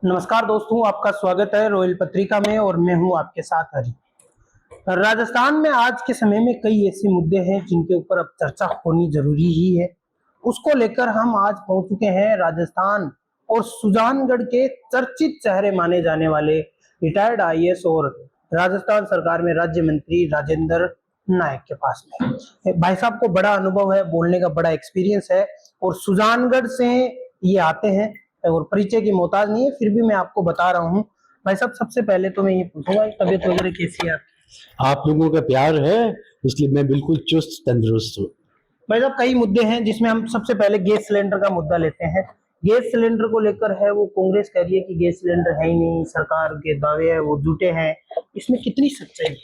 नमस्कार दोस्तों, आपका स्वागत है रॉयल पत्रिका में और मैं हूं आपके साथ हरी। राजस्थान में आज के समय में कई ऐसे मुद्दे हैं जिनके ऊपर अब चर्चा होनी जरूरी ही है। उसको लेकर हम आज पहुंच चुके हैं राजस्थान और सुजानगढ़ के चर्चित चेहरे माने जाने वाले रिटायर्ड आईएएस और राजस्थान सरकार में राज्य मंत्री राजेंद्र नायक के पास में। भाई साहब को बड़ा अनुभव है, बोलने का बड़ा एक्सपीरियंस है और सुजानगढ़ से ये आते हैं और परिचय की मोहताज नहीं है, फिर भी मैं आपको बता रहा हूँ। भाई साहब, सबसे पहले तो मैं ये पूछूंगा तबीयत वगैरह कैसी है आपकी? आप लोगों का प्यार है इसलिए मैं बिल्कुल चुस्त तंदुरुस्त हूँ। भाई साहब, कई मुद्दे हैं जिसमें हम सबसे पहले गैस सिलेंडर का मुद्दा लेते हैं। गैस सिलेंडर को लेकर है, वो कांग्रेस कह रही है कि गैस सिलेंडर है ही नहीं, सरकार के दावे है वो झूठे हैं। इसमें कितनी सच्चाई है?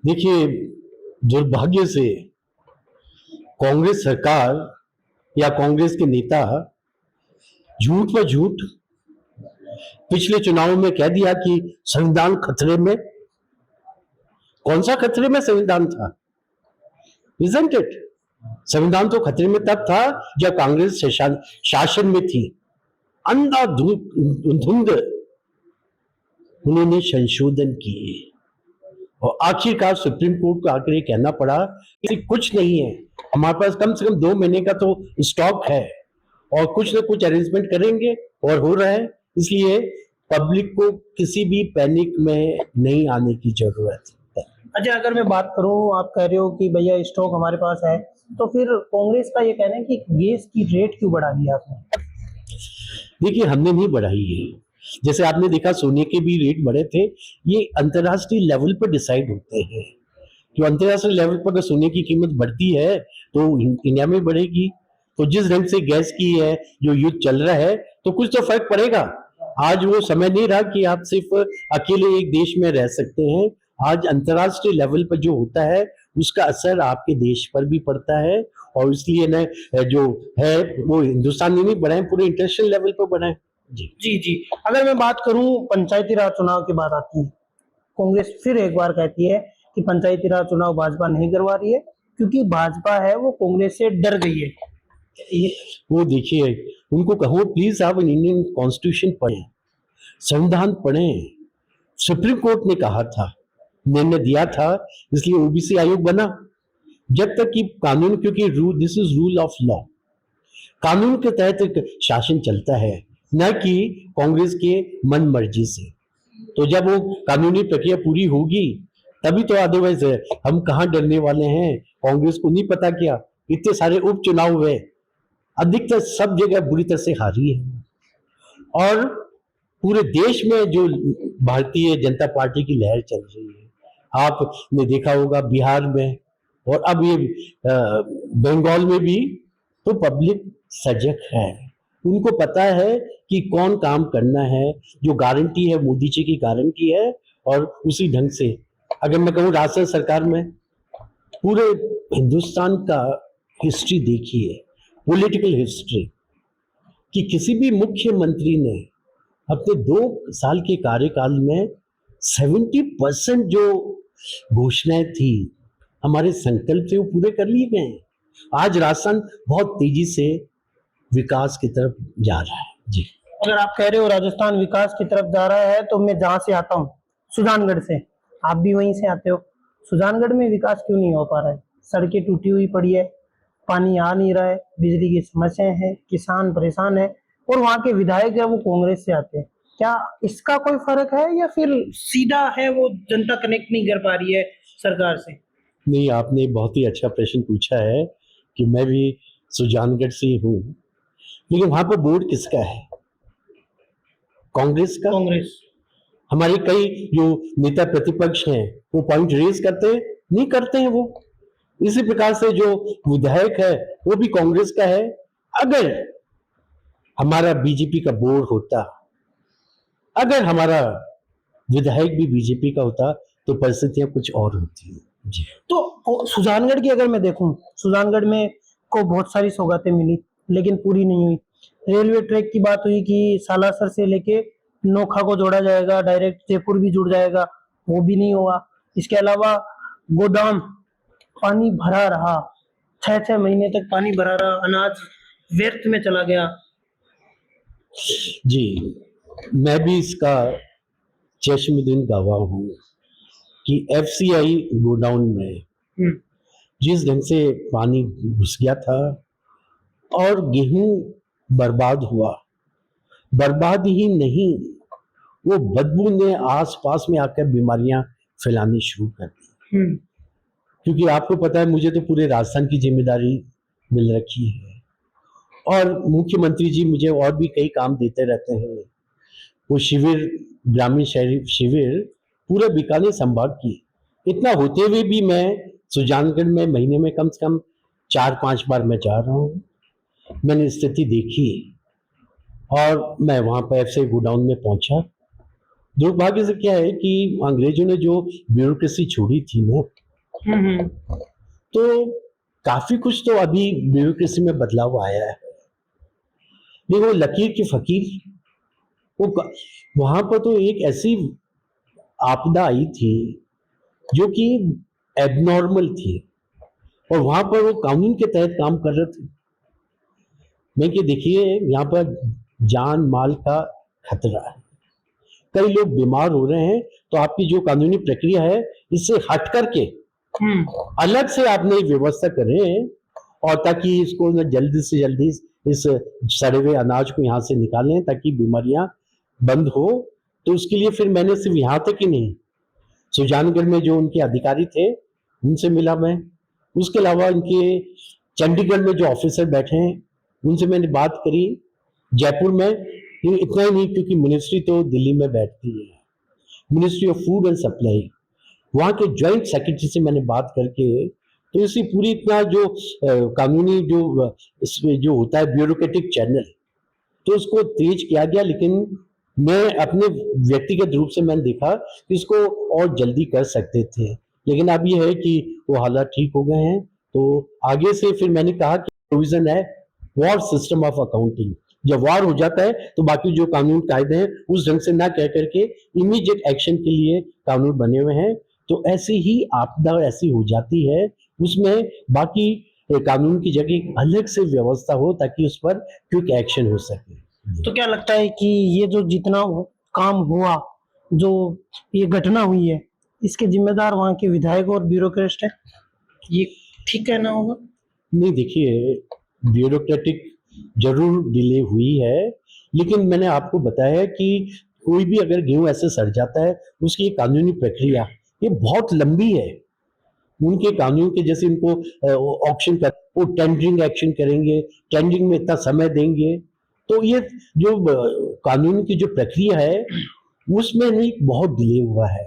देखिए, दुर्भाग्य से कांग्रेस सरकार या कांग्रेस के नेता झूठ पर झूठ पिछले चुनाव में कह दिया कि संविधान खतरे में। कौन सा खतरे में संविधान था? Isn't it? संविधान तो खतरे में तब था जब कांग्रेस शासन में थी। अंधाधुंध उन्होंने संशोधन किए और आखिरकार सुप्रीम कोर्ट को आकर ये कहना पड़ा कि कुछ नहीं है, हमारे पास कम से कम 2 महीने का तो स्टॉक है और कुछ ना कुछ अरेंजमेंट करेंगे और हो रहा है। इसलिए पब्लिक को किसी भी पैनिक में नहीं आने की जरूरत है। अच्छा, अगर मैं बात करूं, आप कह रहे हो कि भैया स्टॉक हमारे पास है, तो फिर कांग्रेस का ये कहना है कि गैस की रेट क्यों बढ़ा दिया आपने? देखिए, हमने नहीं बढ़ाई है। जैसे आपने देखा सोने के भी रेट बढ़े थे, ये अंतर्राष्ट्रीय लेवल पर डिसाइड होते हैं। जो अंतर्राष्ट्रीय लेवल पर अगर सोने की कीमत बढ़ती है तो इंडिया में बढ़ेगी। तो जिस ढंग से गैस की है जो युद्ध चल रहा है, तो कुछ तो फर्क पड़ेगा। आज वो समय नहीं रहा कि आप सिर्फ अकेले एक देश में रह सकते हैं। आज अंतर्राष्ट्रीय लेवल पर जो होता है उसका असर आपके देश पर भी पड़ता है और इसलिए ना जो है वो हिंदुस्तान में नहीं बढ़ाए, पूरे इंटरनेशनल लेवल पर बढ़ाए। जी जी जी। अगर मैं बात करूं, पंचायती राज चुनाव की बात आती है, कांग्रेस फिर एक बार कहती है कि पंचायती राज चुनाव भाजपा नहीं करवा रही है क्योंकि भाजपा है वो कांग्रेस से डर गई है। वो देखिए, उनको कहो प्लीज आप इंडियन कॉन्स्टिट्यूशन पढ़ें, संविधान पढ़ें। सुप्रीम कोर्ट ने कहा था, निर्णय दिया था, इसलिए ओबीसी आयोग बना। जब तक कि कानून, क्योंकि rule, this is rule of law, कानून के तहत शासन चलता है, न कि कांग्रेस के मन मर्जी से। तो जब वो कानूनी प्रक्रिया पूरी होगी तभी तो, अदरवाइज हम कहाँ डरने वाले हैं? कांग्रेस को नहीं पता क्या इतने सारे उपचुनाव हुए, अधिकतर सब जगह बुरी तरह से हारी है और पूरे देश में जो भारतीय जनता पार्टी की लहर चल रही है, आपने देखा होगा बिहार में और अब ये बंगाल में भी, तो पब्लिक सजग है। उनको पता है कि कौन काम करना है, जो गारंटी है मोदी जी की गारंटी है। और उसी ढंग से अगर मैं कहूँ राजस्थान सरकार में पूरे हिंदुस्तान का हिस्ट्री देखिए, पॉलिटिकल हिस्ट्री, कि किसी भी मुख्यमंत्री ने अपने 2 साल के कार्यकाल में 70% जो घोषणाएं थी, हमारे संकल्प थे, वो पूरे कर लिए गए। आज राजस्थान बहुत तेजी से विकास की तरफ जा रहा है। जी, अगर आप कह रहे हो राजस्थान विकास की तरफ जा रहा है, तो मैं जहां से आता हूँ, सुजानगढ़ से, आप भी वहीं से आते हो, सुजानगढ़ में विकास क्यों नहीं हो पा रहा है? सड़कें टूटी हुई पड़ी है, पानी आ नहीं रहा है, बिजली की समस्याएं हैं, किसान परेशान है और वहां के विधायक है वो कांग्रेस से आते हैं। क्या इसका कोई फर्क है या फिर सीधा है वो जनता कनेक्ट नहीं कर पा रही है सरकार से? नहीं, आपने बहुत ही अच्छा प्रश्न पूछा है कि मैं भी सुजानगढ़ से ही हूँ, लेकिन वहां पर बोर्ड किसका है? कांग्रेस का। कांग्रेस। हमारे कई जो नेता प्रतिपक्ष हैं वो पॉइंट रेज करते हैं, नहीं करते हैं वो। इसी प्रकार से जो विधायक है वो भी कांग्रेस का है। अगर हमारा बीजेपी का बोर्ड होता, अगर हमारा विधायक भी बीजेपी का होता, तो परिस्थितियां कुछ और होती है। जी, तो सुजानगढ़ की अगर मैं देखूं, सुजानगढ़ में को बहुत सारी सौगातें मिली लेकिन पूरी नहीं हुई। रेलवे ट्रैक की बात हुई कि सालासर से लेके नोखा को जोड़ा जाएगा, डायरेक्ट जयपुर भी जुड़ जाएगा, वो भी नहीं हुआ। इसके अलावा गोदाम पानी भरा रहा, 6-6 महीने तक पानी भरा रहा, अनाज व्यर्थ में चला गया। जी, मैं भी इसका चश्मदीद गवाह हूँ कि एफसीआई गोडाउन में जिस ढंग से पानी घुस गया था और गेहूं बर्बाद हुआ, बर्बाद ही नहीं, वो बदबू ने आसपास में आकर बीमारियां फैलानी शुरू कर दी। क्योंकि आपको पता है, मुझे तो पूरे राजस्थान की जिम्मेदारी मिल रखी है और मुख्यमंत्री जी मुझे और भी कई काम देते रहते हैं। वो शिविर, ग्रामीण शहरी शिविर पूरे बीकानेर संभाग की, इतना होते हुए भी मैं सुजानगढ़ में महीने में कम से कम 4-5 बार मैं जा रहा हूँ। मैंने स्थिति देखी और मैं वहां पर एफसीआई गोडाउन में पहुंचा। दुर्भाग्य से क्या है कि अंग्रेजों ने जो ब्यूरोक्रेसी छोड़ी थी ना, तो काफी कुछ तो अभी ब्यूरोक्रेसी में बदलाव आया है। देखो, वो लकीर की फकीर, वो वहां पर तो एक ऐसी आपदा आई थी जो कि एबनॉर्मल थी और वहां पर वो कानून के तहत काम कर रहे थे। मैं कि देखिए, यहाँ पर जान माल का खतरा है, कई लोग बीमार हो रहे हैं, तो आपकी जो कानूनी प्रक्रिया है इससे हट करके अलग से आप नई व्यवस्था करें और ताकि इसको जल्दी से जल्दी इस सड़े हुए अनाज को यहाँ से निकालें ताकि बीमारियां बंद हो। तो उसके लिए फिर मैंने सिर्फ यहाँ तक ही नहीं, सुजानगढ़ में जो उनके अधिकारी थे उनसे मिला मैं, उसके अलावा उनके चंडीगढ़ में जो ऑफिसर बैठे हैं उनसे मैंने बात करी, जयपुर में इतना ही नहीं, क्योंकि मिनिस्ट्री तो दिल्ली में बैठती है, ministry of food and supply, वहाँ के ज्वाइंट सेक्रेटरी से मैंने बात करके तो इसी पूरी इतना जो कानूनी जो होता है ब्यूरोक्रेटिक चैनल, तो उसको तेज किया गया। लेकिन मैं अपने व्यक्तिगत रूप से मैंने देखा कि इसको और जल्दी कर सकते थे, लेकिन अब ये है कि वो हालात ठीक हो गए हैं। तो आगे से फिर मैंने कहा कि प्रोविजन है वॉर सिस्टम ऑफ अकाउंटिंग, जब वार हो जाता है तो बाकी जो कानून कायदे हैं उस ढंग से ना कह करके इमीडिएट एक्शन के लिए कानून बने हुए हैं। तो ऐसी ही आपदा ऐसी हो जाती है, उसमें बाकी कानून की जगह एक अलग से व्यवस्था हो ताकि उस पर क्विक एक्शन हो सके। तो क्या लगता है कि ये जो जितना काम हुआ, जो ये घटना हुई है, इसके जिम्मेदार वहाँ के विधायक और ब्यूरोक्रेट है, ये ठीक कहना होगा? नहीं, देखिए, ब्यूरोक्रेटिक जरूर डिले हुई है, लेकिन मैंने आपको बताया कि कोई भी अगर गेहूं ऐसे सड़ जाता है उसकी एक कानूनी प्रक्रिया ये बहुत लंबी है। उनके कानून के जैसे उनको ऑक्शन कर, वो टेंडरिंग एक्शन करेंगे, टेंडरिंग में इतना समय देंगे, तो ये जो कानून की जो प्रक्रिया है उसमें नहीं बहुत डिले हुआ है।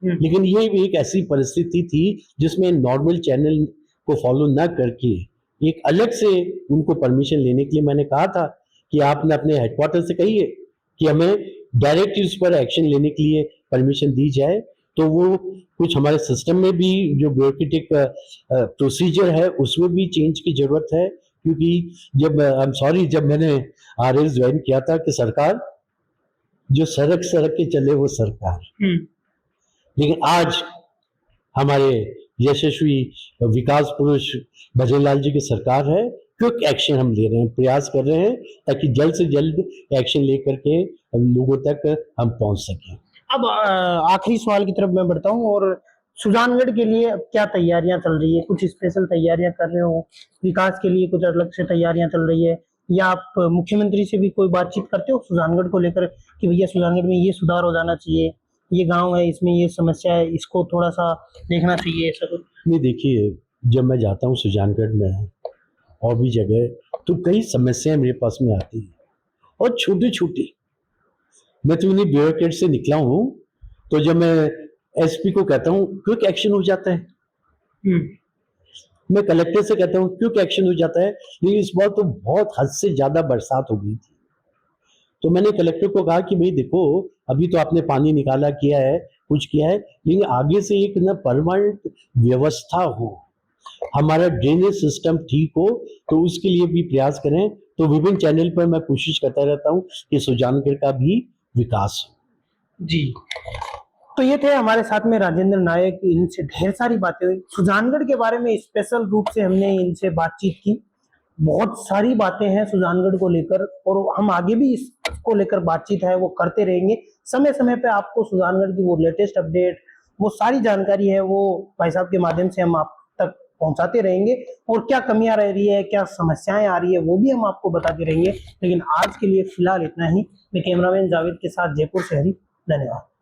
लेकिन ये भी एक ऐसी परिस्थिति थी जिसमें नॉर्मल चैनल को फॉलो ना करके एक अलग से उनको परमिशन लेने के लिए मैंने कहा था कि आपने अपने हेडक्वार्टर से कहिए कि हमें डायरेक्ट इस पर एक्शन लेने के लिए परमिशन दी जाए। तो वो कुछ हमारे सिस्टम में भी जो ब्यूरोक्रेटिक प्रोसीजर है उसमें भी चेंज की जरूरत है, क्योंकि जब मैंने आरएस ज्वाइन किया था कि सरकार जो सड़क के चले वो सरकार, लेकिन आज हमारे यशस्वी विकास पुरुष भजनलाल जी की सरकार है, क्विक एक्शन हम ले रहे हैं, प्रयास कर रहे हैं ताकि जल्द से जल्द एक्शन लेकर के लोगों तक हम पहुंच सकें। अब आखिरी सवाल की तरफ मैं बढ़ता हूँ, और सुजानगढ़ के लिए अब क्या तैयारियां चल रही है? कुछ स्पेशल तैयारियां कर रहे हो, विकास के लिए कुछ अलग से तैयारियां चल रही है, या आप मुख्यमंत्री से भी कोई बातचीत करते हो सुजानगढ़ को लेकर कि भैया सुजानगढ़ में ये सुधार हो जाना चाहिए, ये गांव है इसमें ये समस्या है, इसको थोड़ा सा देखना चाहिए, ऐसा कुछ? नहीं, देखिए, जब मैं जाता हूँ सुजानगढ़ में और भी जगह, तो कई समस्याएं मेरे पास में आती है और छोटी छोटी, मैं तो इन्हीं ब्यूरोक्रेट से निकला हूँ, तो जब मैं एसपी को कहता हूँ क्विक एक्शन हो जाता है, मैं कलेक्टर से कहता हूँ क्विक एक्शन हो जाता है, लेकिन इस बार तो बहुत हद से ज्यादा बरसात हो गई थी। तो मैंने कलेक्टर को कहा कि भाई देखो, अभी तो आपने पानी निकाला किया है, कुछ किया है, लेकिन आगे से एक ना परमानेंट व्यवस्था हो, हमारा ड्रेनेज सिस्टम ठीक हो, तो उसके लिए भी प्रयास करें। तो विभिन्न चैनल पर मैं कोशिश करता रहता हूँ कि सुजानगढ़ का भी विकास हो। जी, तो ये थे हमारे साथ में राजेंद्र नायक, इनसे ढेर सारी बातें हुई सुजानगढ़ के बारे में, स्पेशल रूप से हमने इनसे बातचीत की। बहुत सारी बातें हैं सुजानगढ़ को लेकर और हम आगे भी इसको लेकर बातचीत है वो करते रहेंगे। समय समय पे आपको सुजानगढ़ की वो लेटेस्ट अपडेट, वो सारी जानकारी है वो भाई साहब के माध्यम से हम आप तक पहुंचाते रहेंगे और क्या कमियां रह रही है, क्या समस्याएं आ रही है वो भी हम आपको बताते रहेंगे। लेकिन आज के लिए फिलहाल इतना ही। मैं कैमरामैन जावेद के साथ जयपुर से हरी, धन्यवाद।